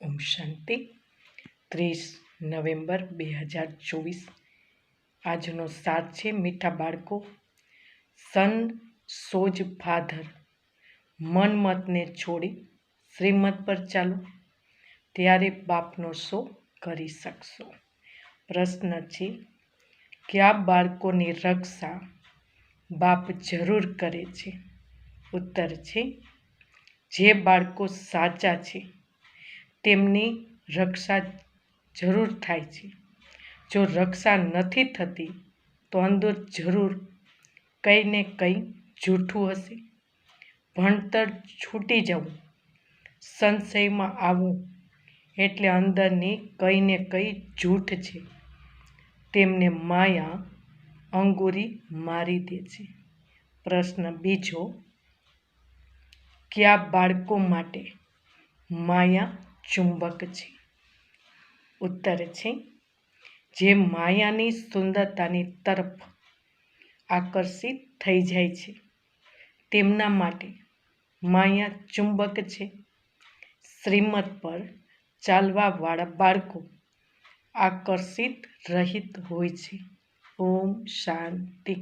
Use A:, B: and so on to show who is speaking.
A: ઓમ શાંતિ 30 November 2024 આજનો સાર છે મીઠા બાળકો. સન સોજ ફાધર, મનમતને છોડી શ્રીમત પર ચાલો, ત્યારે બાપનો શો કરી શકશો. પ્રશ્ન છે, કયા બાળકોની રક્ષા બાપ જરૂર કરે છે? ઉત્તર છે, જે બાળકો સાચા છે તેમની રક્ષા જરૂર થાય છે. જો રક્ષા નથી થતી તો અંદર જરૂર કંઈ ને કંઈ જૂઠું હશે. ભણતર છૂટી જવું, સંશયમાં આવવું એટલે અંદરની કંઈ ને કંઈ જૂઠ છે. તેમને માયા અંગુરી મારી દે છે. પ્રશ્ન બીજો, કયા બાળકો માટે માયા ચુંબક છે? ઉત્તર છે, જે માયાની સુંદરતાની તરફ આકર્ષિત થઈ જાય છે તેમના માટે માયા ચુંબક છે. શ્રીમત પર ચાલવાવાળા બાળકો આકર્ષિત રહિત હોય છે. ઓમ શાંતિ.